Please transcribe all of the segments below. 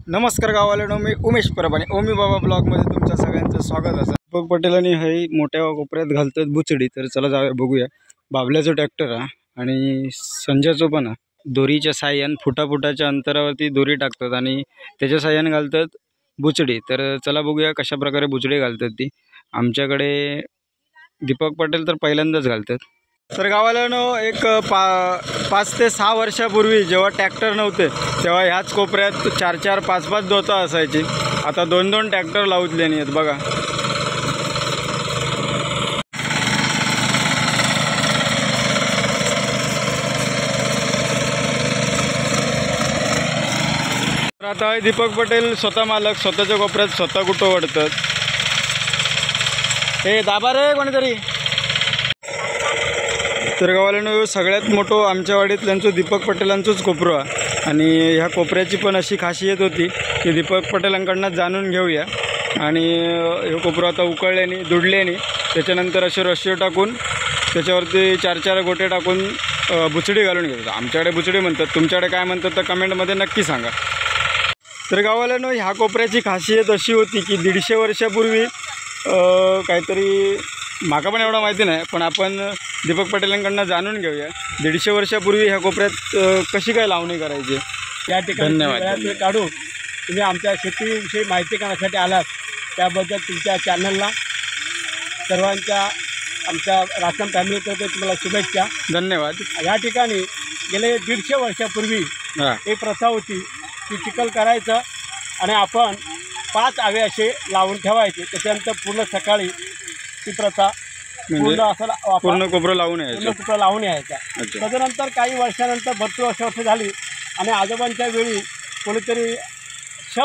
नमस्कार गावाला मी उमेश परबाने ओमी बाबा ब्लॉगमध्ये तुमच्या सगळ्यांचं स्वागत आहे। दीपक पटेलांनी हे मोठ्या कोपऱ्यात घालतात बुचडी, तर चला जाऊया बघूया। बाबल्याचं ट्रॅक्टर आहे आणि संजयचं पण आहे। दोरीच्या साह्याने फुटाफुटाच्या अंतरावरती दोरी टाकतात आणि त्याच्या साह्याने घालतात बुचडी। तर चला बघूया कशा प्रकारे बुचडी घालतात ती। आमच्याकडे दीपक पटेल तर पहिल्यांदाच घालतात। तर गावाला एक 5 ते 6 वर्षापूर्वी जेव्हा ट्रॅक्टर नव्हते तेव्हा ह्याच कोपऱ्यात 4-4, 5-5 दोता असायची। आता 2-2 ट्रॅक्टर लावलेले आहेत बघा। तर आता दीपक पटेल स्वतः मालक स्वतःच्या कोपऱ्यात स्वतः कुठं ओढतात। हे दाबा रे कोणीतरी। तर गावाला सगळ्यात मोठं आमच्या वाडीतल्यांचं दीपक पटेलांचंच कोपरं आहे आणि ह्या कोपऱ्याची पण अशी खासियत होती की दीपक पटेलांकडनं जाणून घेऊया। आणि हे कोपरं आता उकळल्याने दुडल्याने त्याच्यानंतर असे रस्से टाकून त्याच्यावरती 4-4 गोटे टाकून बुचडी घालून घेतात। आमच्याकडे बुचडी म्हणतात, तुमच्याकडे काय म्हणतात तर कमेंटमध्ये नक्की सांगा। तर गावाला ह्या कोपऱ्याची खासियत अशी होती की 150 वर्षापूर्वी काहीतरी माका पण एवढं माहिती नाही, पण आपण दीपक पटेलांकडनं जाणून घेऊया 150 वर्षापूर्वी ह्या कोपऱ्यात कशी काय लावणी करायची। या ठिकाणी धन्यवाद काढून तुम्ही आमच्या शेतीविषयी माहिती करण्यासाठी आलात त्याबद्दल तुमच्या चॅनलला सर्वांच्या आमच्या राशन फॅमिलीतर्फे तुम्हाला शुभेच्छा। धन्यवाद। या ठिकाणी गेले 150 वर्षापूर्वी एक प्रथा होती की चिखल करायचं आणि आपण 5 आवे असे लावून ठेवायचे। त्याच्यानंतर पूर्ण सकाळी ती प्रथा पूर्ण असं पूर्ण कोपरं लावून यायचं, पूर्ण कोपरा लावून यायचा। त्याच्यानंतर काही वर्षानंतर भरपूर वर्ष झाली आणि आजोबांच्या वेळी कोणीतरी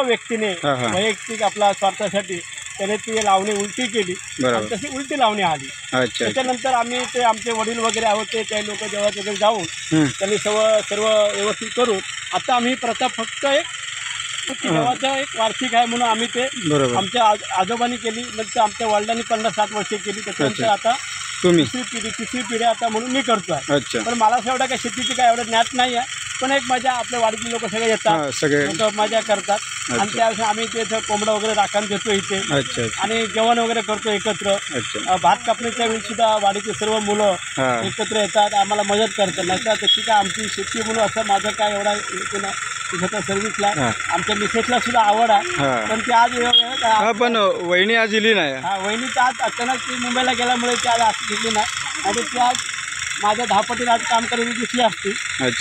व्यक्तीने वैयक्तिक आपला स्वार्थासाठी त्याने ती लावणी उलटी केली आणि तशी उलटी लावणी आली। त्याच्यानंतर आम्ही ते आमचे वडील वगैरे होते ते लोक जेव्हा तिकडे जाऊन त्यांनी सर्व व्यवस्थित करून आता आम्ही प्रथा फक्त एक देवाचा एक वार्षिक आहे म्हणून आम्ही ते आमच्या आजोबांनी केली, नंतर आमच्या वडिलांनी 50-60 वर्षे केली। त्याच्यानंतर आता तिसरी पिढी आता म्हणून मी करतोय। पण मला असं एवढं काय शेतीची काय एवढं ज्ञात नाही आहे, पण एक मजा आपल्या वाडीतले लोक सगळे येतात, लोक मजा करतात आणि त्यावेळेस आम्ही ते कोंबडं वगैरे राखण देतो इथे आणि जेवण वगैरे करतो एकत्र। भात कापणीच्या वेळी सुद्धा वाडीचे सर्व मुलं एकत्र येतात, आम्हाला मदत करतात। नंतर तशी काय आमची शेती म्हणून असं माझं काय एवढा स्वतः सर्व्हिसला आमच्या मिसेसला सुद्धा आवड आहे, पण ती आज पण वहिनी आज इली नाही। वहिनी तर आज अचानक ती मुंबईला गेल्यामुळे ती आज घेतली नाही, आणि ती आज माझ्या 10 पटीत आज काम करायची दिसली असती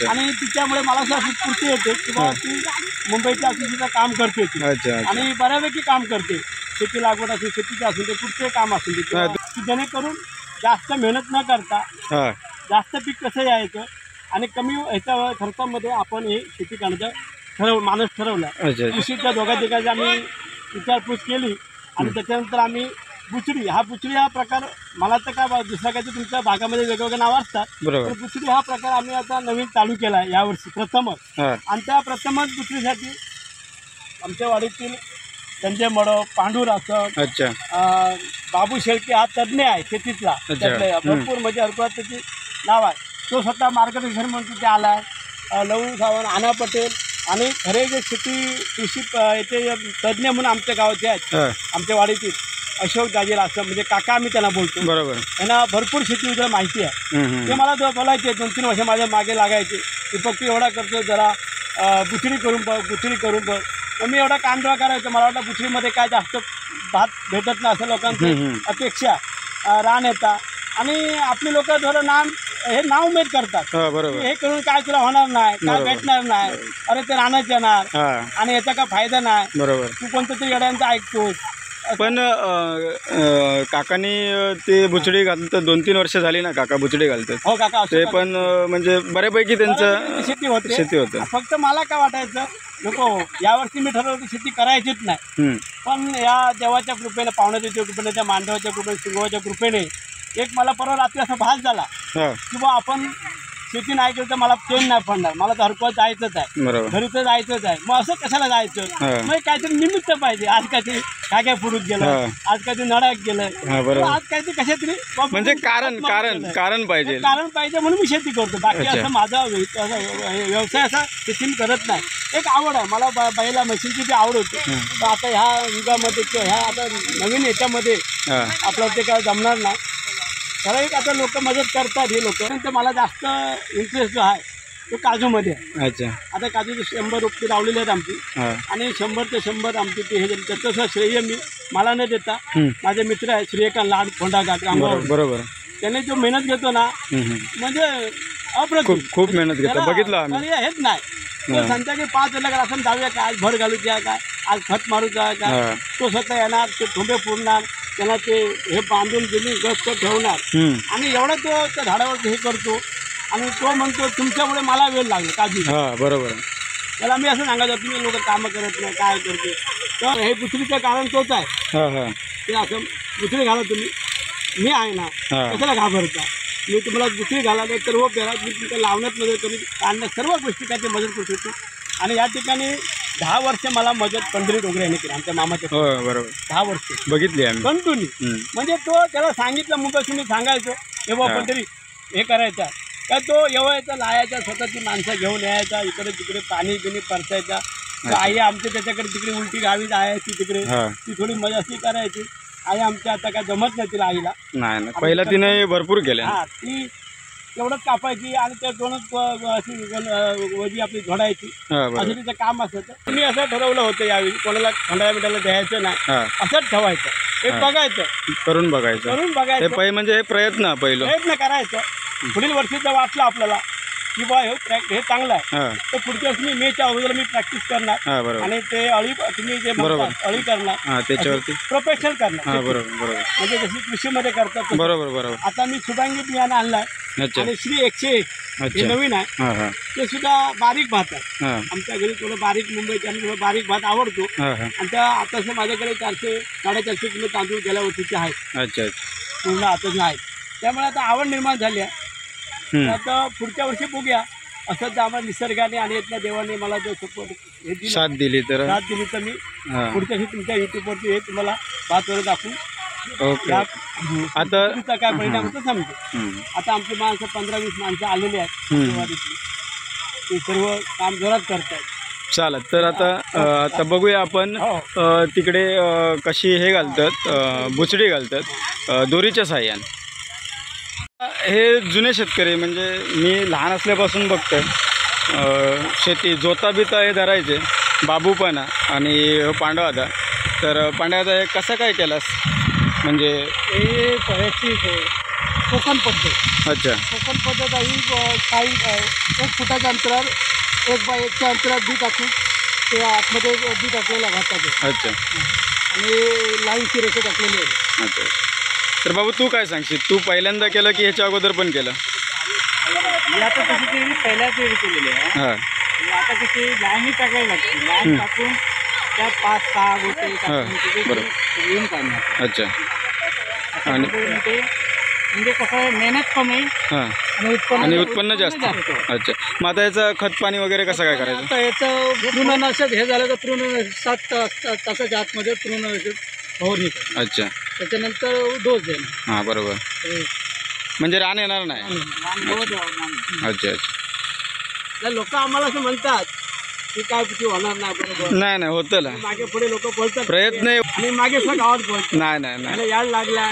आणि तिच्यामुळे मला असं स्फूर्ती येते की बाबा ती मुंबईच्या असून सुद्धा काम करते ती आणि बऱ्यापैकी काम करते। शेती लागवड असेल, शेतीचं असेल, ते कुठचे काम असेल की जेणेकरून जास्त मेहनत न करता जास्त पीक कसं यायचं आणि कमी ह्याच्या खर्चामध्ये आपण हे शेती करण्याचं माणूस ठरवला। कृषीच्या दोघा तिघांची आम्ही विचारपूस केली आणि त्याच्यानंतर आम्ही बुचडी हा प्रकार मला तर काय दुसऱ्या काही तुमच्या भागामध्ये वेगवेगळे नाव असतात, तर बुचडी हा प्रकार आम्ही आता नवीन चालू केला आहे यावर्षी प्रथमच। आणि त्या प्रथमच बुचडीसाठी आमच्या वाडीतील संजय मडो, पांडूर असं बाबू शेळके हा तज्ज्ञ आहे शेतीतला, भरपूर म्हणजे हरकत त्याची नाव आहे, तो स्वतः मार्गदर्शन म्हणून तिथे आला आहे। लहू सावंत, आना पटेल आणि खरे जे कृषी याचे तज्ज्ञ म्हणून आमच्या गावाचे आहेत आमच्या वाडीतील अशोक दाजीला असं म्हणजे काका आम्ही त्यांना बोलतो। त्यांना भरपूर शेतीबद्दल माहिती आहे। ते मला बोलायचे 2-3 वर्ष माझ्या मागे लागायचे की फक्त एवढा करतो, जरा बुचडी करून बघ। तर मी एवढा कांदळा करायचं, मला वाटतं बुचडीमध्ये काय जास्त भात भेटत नाही असं लोकांची अपेक्षा रान येतात आणि आपली लोक थोडं हे नाव उमेद करतात, हे करून काय तुला होणार नाही, काय भेटणार नाही, अरे ते रानच येणार आणि याचा काय फायदा नाही, तू कोणतं तरी येड्यांचं ऐकतोस। पण काकांनी ते बुचडी घालतात 2-3 वर्ष झाली ना काका बुचडी घालतात। हो काका, ते पण म्हणजे बऱ्यापैकी त्यांचं शेती होते। फक्त मला काय वाटायचं नको यावर्षी मी ठरवलं की शेती करायचीच नाही, पण या देवाच्या कृपेने, पाहुण्याच्या कृपेने, त्या मांडवाच्या कृपेने, शिंगवाच्या कृपेने एक मला परवा रात्री असा भास झाला की बा आपण शेती नाही केली तर मला चेन नाही पडणार, मला तर हरकत जायचंच आहे, बरोबर घरी तर जायचंच आहे. मग असं कशाला जायचं, मग काहीतरी निमित्त पाहिजे. आज काहीतरी काय फुडूत गेलं, आज काहीतरी नळ्यात गेलं, बरोबर. आज काहीतरी कशातरी म्हणजे कारण पाहिजे. कारण पाहिजे म्हणून मी शेती करतो. बाकी असं माझा व्यवसाय असा शेती मी करत नाही. एक आवड आहे मला, बैला म्हशींची जी आवड होती. तर आता ह्या युगामध्ये किंवा ह्या आता नवीन याच्यामध्ये आपलं ते काय जमणार नाही. ठराविक आता लोक मदत करतात हे लोक. तर मला जास्त इंटरेस्ट जो आहे तो काजूमध्ये आहे. अच्छा. आता काजूचे 100 रोपटे लावलेले आहेत आमची, आणि 100 ते 100 आमची ते हे त्याचं श्रेय मी मला न देता माझे मित्र आहे श्रीकांत लाड फोंडाघाट रामगाव, बरोबर, त्याने जो मेहनत घेतो ना, म्हणजे अप्रतिम खूप मेहनत घेतो. बघितलं आम्ही. हेच नाही तो संध्याकाळी 5 वाजता असं जाऊया काय, आज भर घालू द्या काय, आज खत मारू द्या काय, तो स्वतः येणार, ते ठोंबे फोडणार, त्याला ते हे बांधून गेली गस्त ठेवणार, आणि एवढा तो त्या झाडावर हे करतो. आणि तो म्हणतो तुमच्यामुळे मला वेळ लागला काजू. बरोबर. त्याला मी असं सांगायचं तुम्ही लोक कामं करत नाही काय करते. तर हे दुसरीचं कारण तोच आहे. ते असं दुसरी घाला तुम्ही, मी आहे ना, कशाला घाबरता. मी तुम्हाला दुसरी घालायला सर्व पेरा मी तुमच्या लावण्यात मदत करून काढण्यात सर्व गोष्टी काय ते मदत करू शकतो. आणि या ठिकाणी 10 वर्ष मला मदत पंढरी डोंगरे यांनी केली, आमच्या मामाच्या. बरोबर. 10 वर्ष बघितली आम्ही कंटिन्यू. म्हणजे तो त्याला सांगितलं मुंबईत तुम्ही सांगायचो हे बा पंढरी हे करायचा का, तो येवायचा लायाचा, स्वतःची माणसं घेऊन यायचा, इकडे तिकडे पाणी बिणी परतायचा. आई आमच्या त्याच्याकडे तिकडे उलटी गावी जायची, तिकडे ती थोडी मजाशी करायची. आई आमच्या आता काय जमत नाही तिला, आईला नाही. पहिला तिने भरपूर केले. ती तेवढंच कापायची आणि त्या दोनच अशी वजी आपली झोडायची, असं तिचं काम असायचं. मी असं ठरवलं होतं यावेळी कोणाला खंडाळा बिटायला द्यायचं नाही, असंच ठेवायचं. एक बघायचं, करून बघायचं. म्हणजे प्रयत्न करायचं. पुढील वर्षी जर वाटलं आपल्याला की बा हे चांगलं आहे, तर पुढच्या वर्षी मी मेच्या अगोदर मी प्रॅक्टिस करणार, आणि ते अळी तुम्ही जे म्हणतात अळी करणार, त्याच्यावरती प्रोफेशनल करणार. बरोबर. म्हणजे जशी कृषीमध्ये करतात. बरोबर. आता मी शुभांगी बियाणं आणलाय, आणि श्री 101 हे नवीन आहे. ते सुद्धा बारीक भात आहे. आमच्या घरी थोडं बारीक, मुंबईच्या थोडं बारीक भात आवडतो. आणि त्या आताच माझ्याकडे 400-450 किलो तांदूळ गेल्या वर्षीचे आहेत, पूर्ण आताच आहेत. त्यामुळे आता आवड निर्माण झाली आहे. आता पुढच्या वर्षी बघूया. असं तर आम्हाला निसर्गाने आणि इथल्या देवाने मला जो सपोर्ट हे दिली, साथ दिली तर मी पुढच्या वर्षी तुमच्या युट्यूबवरती हे तुम्हाला भातवर दाखवून आता काय परिणाम होतो समजू. आता आमची माणसं 15-20 माणसं आलेली आहेत, ते सर्व काम जोरात करतात. चालत. तर आता बघूया आपण तिकडे कशी हे घालतात, बुचडी घालतात दोरीच्या साह्याने. हे जुने शेतकरी, म्हणजे मी लहान असल्यापासून बघतोय शेती जोता बिता हे धरायचे, बाबूपणा आणि पांडवादा. तर पांडवादा हे कसा काय केलास, म्हणजे हे ह्याची कोकण पद्धत. अच्छा. कोकण पद्धत ही काही 1 फुटाच्या अंतरावर 1x1च्या अंतरावर बी टाकून ते आतमध्ये बी टाकलेला भाताचे. अच्छा. आणि लाईनची रेषा टाकलेली आहे. अच्छा. तर बाबू तू काय सांगशील, तू पहिल्यांदा केलं की ह्याच्या अगोदर पण केलं? आता कशी केली, पहिल्याच वेळी केलेली आहे. आता कशी लाईनी टाकायला लागते, लाईन टाकून त्या 5-6 गोटे येऊन काढणार. अच्छा. आणि ते म्हणजे कसं आहे, मेहनत कमी आणि उत्पन्न जास्त. अच्छा. मग आता याचं खत पाणी वगैरे कसं काय करायचं? आता याचं तृणनाशक हे झालं तर 7 तासाच्या आतमध्ये तृणनाशक फवारणी. अच्छा. त्याच्यानंतर डोस देणार. बरोबर. म्हणजे रान येणार नाही. अच्छा. लोक आम्हाला असं म्हणतात की काय किती होणार नाही. बरोबर. नाही होतं ना, मागे पुढे लोक बोलतात, प्रयत्न आणि मागे सुद्धा गावात बोलतात. नाही याड लागला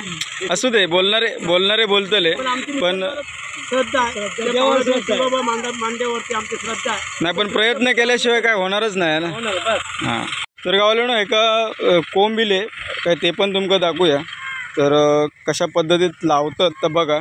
असू दे, बोलणारे बोलतले, पण श्रद्धा मांड्यावरती आमची श्रद्धा आहे. नाही, पण प्रयत्न केल्याशिवाय काय होणारच नाही ना. तर गावाला एका कोंबिले काय ते पण तुमका दाखवूया. तर कशा पद्धतीत लावतात तर बघा.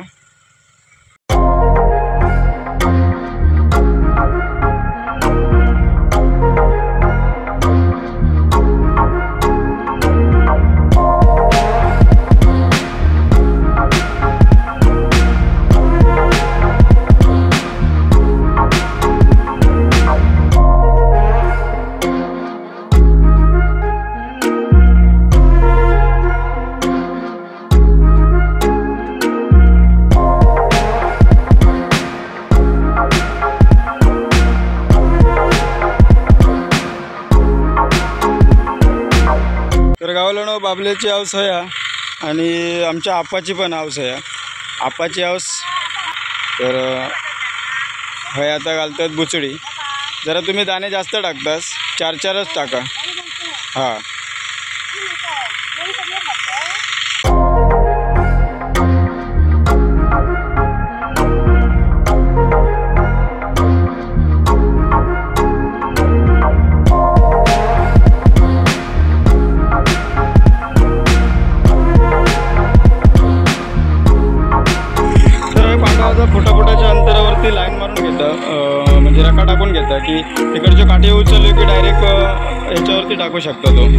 तर गावाला बाबल्याची हाऊस आहे आणि आमच्या आपाची पण हाऊस आहे. आपाची हाऊस तर हे आता घालतात बुचडी. जरा तुम्ही दाणे जास्त टाकतास, 4-4च टाका. हां फुटाफुटाच्या अंतरावरती लाईन मारून घेतं, म्हणजे रका टाकून घेतं की तिकडचे काठी उचलले की डायरेक्ट ह्याच्यावरती टाकू शकतो तो.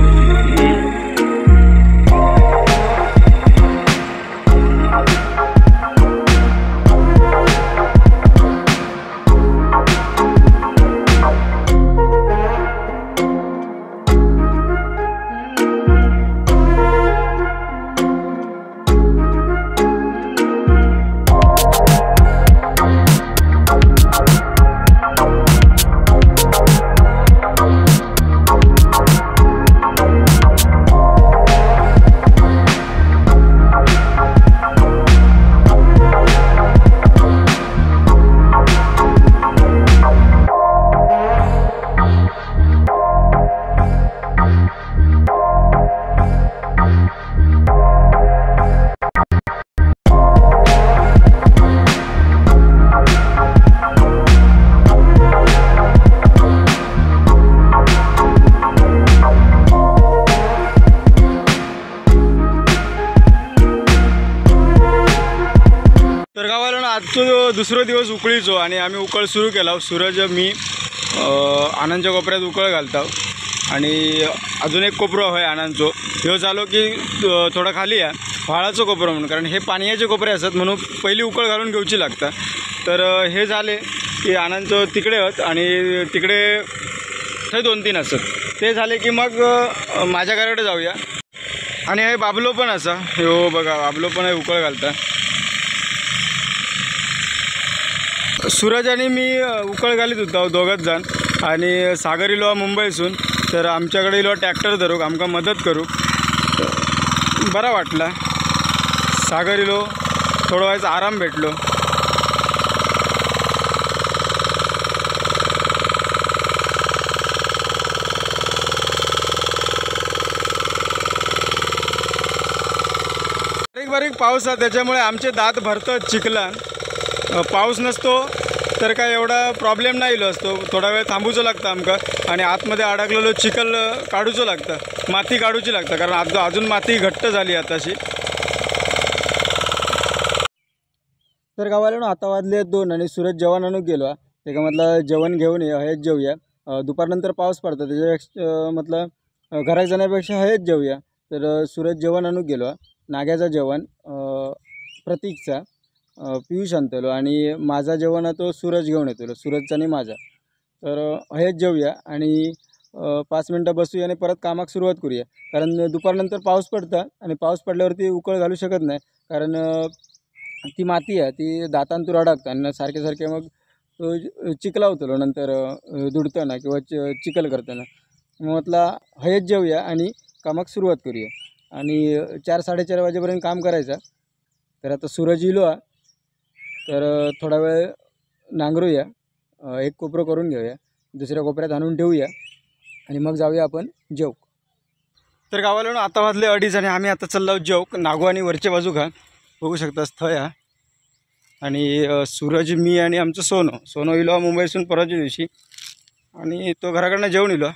तर गावाला आजचो दुसरा दिवस उकळीचो आणि आम्ही उकळ सुरू केला. सूरज मी आनंदच्या कोपऱ्यात उकळ घालता आणि अजून एक कोपरो आहे आनंदचो. ह्यो झालो की थोडा खाली आहे व्हाळाचं कोपरो म्हणून, कारण हे पाण्याचे कोपरे असतात म्हणून पहिली उकळ घालून घेऊची लागतात. तर हे झाले की आनंदचो तिकडे आहेत आणि तिकडे ते 2-3 असतात. ते झाले की मग माझ्या घराकडे जाऊया. आणि हे बाबलो पण असा, हो बघा बाबलो पण आहे उकळ घालता. सूरज आणि मी उकळ घालीत होतो दोघंच जण आणि सागर इलो मुंबईसून. तर आमच्याकडे इलो ट्रॅक्टर धरूक आमका मदत करू बरा वाटला. सागर इलो थोडं व्हायचं आराम भेटलो. बारीक बारीक पाऊस आहे त्याच्यामुळे आमचे दात भरतात चिखला. पाऊस नसतो तर काय एवढा प्रॉब्लेम नाही इलो असतो. थोडा वेळ थांबूचं लागतं आमका आणि आतमध्ये अडकलेलो चिखल काढूचं लागतं, माती काढूची लागतं, कारण अजून माती घट्ट झाली आताशी. तर गावाला आता वाजले 2 आणि सूरज जेवण आणून गेलो. त्याका म्हटलं जेवण घेऊन ये, हयच जेवूया. दुपारनंतर पाऊस पडतो त्याच्यापेक्षा म्हटलं घरात जाण्यापेक्षा हयच जेवूया. तर सूरज जेवण आणून गेलो. नाग्याचं जेवण, प्रतीकचा, पियुष आणतलो आणि माझा जेवण तो सूरज घेऊन येतो, सूरजचा आणि माझा. तर हेच जेवूया आणि 5 मिनटं बसूया आणि परत कामाक सुरुवात करूया. कारण दुपारनंतर पाऊस पडतं आणि पाऊस पडल्यावरती उकळ घालू शकत नाही, कारण ती माती आहे ती दातांतून अडकतं आणि सारखे मग तो चिखलावतलो नंतर दुडताना किंवा चिखल करताना. म्हटलं हेच जेवूया आणि कामाक सुरुवात करूया आणि 4-4:30 वाजेपर्यंत काम करायचं. तर आता सूरज इलो तर थोडा वेळ नांगरूया, एक कोपरं करून घेऊया, दुसऱ्या कोपऱ्यात आणून ठेवूया आणि मग जाऊया आपण जेवक. तर गावाला आता वाजले 2:30 आणि आम्ही आता चाललो जेवक. नागो आणि वरच्या बाजू का बघू शकता स्थळ आहे. आणि सूरज, मी आणि आमचं सोनो इलो मुंबईसून परवाच्या दिवशी आणि तो घराकडनं जेवून इलो.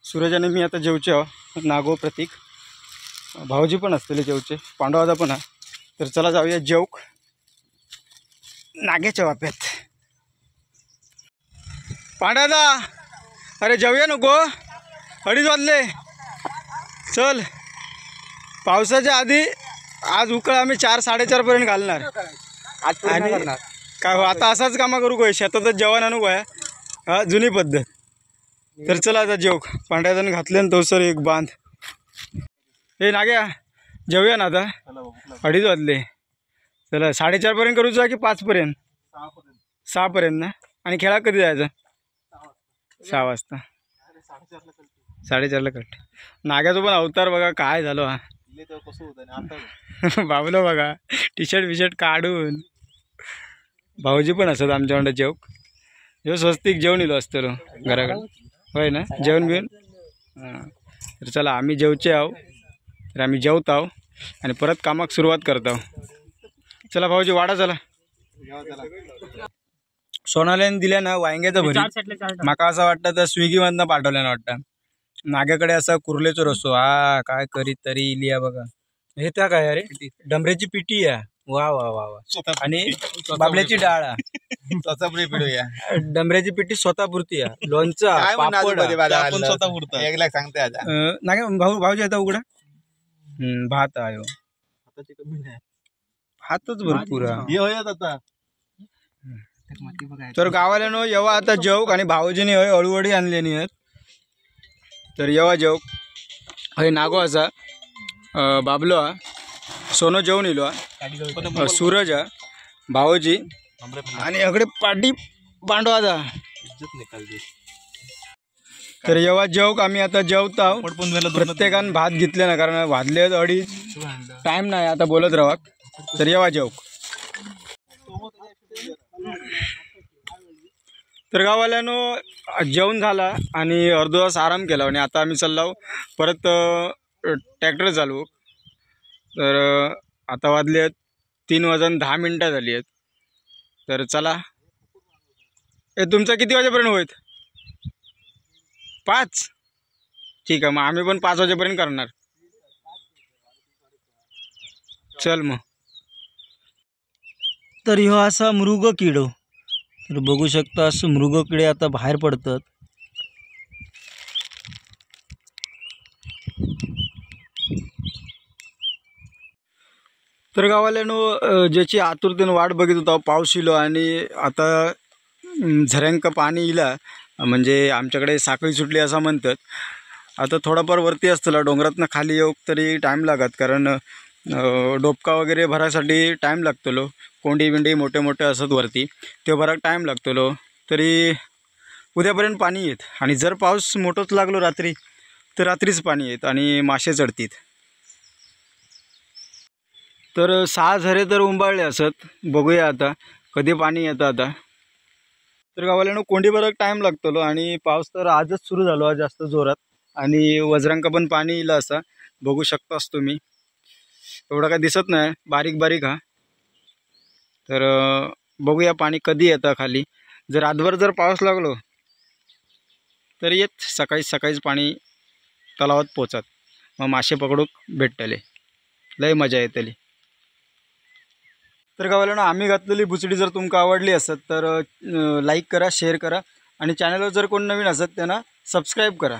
सूरज आणि मी आता जेवचे आहो. नागो, प्रतीक, भाऊजी पण असलेले जेवचे, पांडवादा पण आहे. तर चला जाऊया जेवक नाग्याच्या वाप्यात. पांड्यादा, अरे जेवूया नको, 2:30 वाजले. चल, पावसाच्या आधी आज उकळ आम्ही 4-4:30 पर्यंत घालणार. आणि काय हो आता असाच कामा करू काय, शेतातच जेवण आणू काय, हा जुनी पद्धत. तर चला आता जेवक. पांड्यादानं घातले ना तो सर एक बांध. हे नाग्या जेवूया ना आता, 2:30 वाजले. चला 4:30 पर्यंत करूचा की 5 पर्यंत? 6 पर्यंत ना. आणि खेळा कधी जायचं? 6 वाजता. 4:30ला कट. नाग्याचा पण अवतार बघा काय झालो हा. कसं होतं आता बाबलो बघा टी शर्ट बिशर्ट काढून. भाऊजी पण असत आमच्याकडे जेवक. ह्यो स्वस्तिक जेवण इलो असतो घराकडे होय ना जेवण बिवून. हां तर चला आम्ही जेवचे आहो. तर आम्ही जेवत आहो आणि परत कामाक सुरुवात करतो. चला भाऊजी वाडा चला. सोनाल्याने दिल्या ना वांग्याचं भरीत. माका असं वाटतं तर स्विगीमधनं पाठवल्यानं वाटतं. नाग्याकडे असा कुर्लेचो रस्तो हा काय करीत तरी इलिया बघा. हे त्या काय अरे डंबऱ्याची पिटी आहे. वा वा वा वा. आणि बाबल्याची डाळ डंबऱ्याची पिठी स्वतःपुरती आहे. लोणचं पापड सांगते नागे भाऊजी आता उघडा. भात आहे भातच भरपूर आहे. आता तर गावाल्यानो येवा आता जेवक आणि भाऊजीने हय अळूवडी आणलेली आहेत. तर येवा जेवक हय नागो असा बाबलो हा सोनो जेवून इलो हा सूरज हा भाऊजी आणि अकडे पाठी पांडव आता. तर येवा जेवक आम्ही आता जेवता. प्रत्येकानं भात घेतले ना कारण वाजले 2:30 टाइम नाही आता बोलत राहा. तर येवा जेवक. तर गावाल्यानो जेवण झाला आणि अर्धा तास आराम केला आणि आता आम्ही चाललो परत ट्रॅक्टर चालवू. तर आता वाजले 3:10 झाली आहेत. तर चला हे तुमचं किती वाजेपर्यंत होईल? 5 ठीक आहे मग आम्ही पण 5 वाजेपर्यंत करणार. चल मग. तर ह्यो असा मृग किडो. तर बघू शकता असं मृग किडे आता बाहेर पडतात. तर गावाल्यानो ज्याची आतुरतेने वाट बघत होता पाऊस इलो आणि आता झऱ्यांक पाणी इला म्हणजे आमच्याकडे साखळी सुटली असं म्हणतात. आता थोडाफार वरती असतला डोंगरातनं खाली येऊ तरी टाईम लागत कारण डोपका वगैरे भरासाठी टाईम लागतलो. कोंडी बिंडी मोठे मोठे असत वरती ते भराक टाईम लागतलो. तरी उद्यापर्यंत पाणी येत आणि जर पाऊस मोठंच लागलो रात्री तर रात्रीच पाणी येत आणि मासे चढतील. तर 6 झरे तर उंबाळले असत. बघूया आता कधी पाणी येतं आता. तर गावाल्यानं कोंडी भराक टाईम लागतलो आणि पाऊस तर आजच सुरू झालो आज जास्त जोरात आणि वज्रांका पण पाणी येईल असा बघू शकतास तुम्ही. एवढं काय दिसत नाही बारीक बारीक हा. तर बघूया पाणी कधी येतं खाली. जर रातभर जर पाऊस लागलो तर येत सकाळीच पाणी तलावात पोचत मग मासे पकडूक भेटतले. लय मजा येतली. तर गावाल्यानं आम्ही घातलेली बुचडी जर तुमका आवडली असत तर लाईक करा शेअर करा आणि चॅनलवर जर कोण नवीन असत त्यांना सबस्क्राईब करा.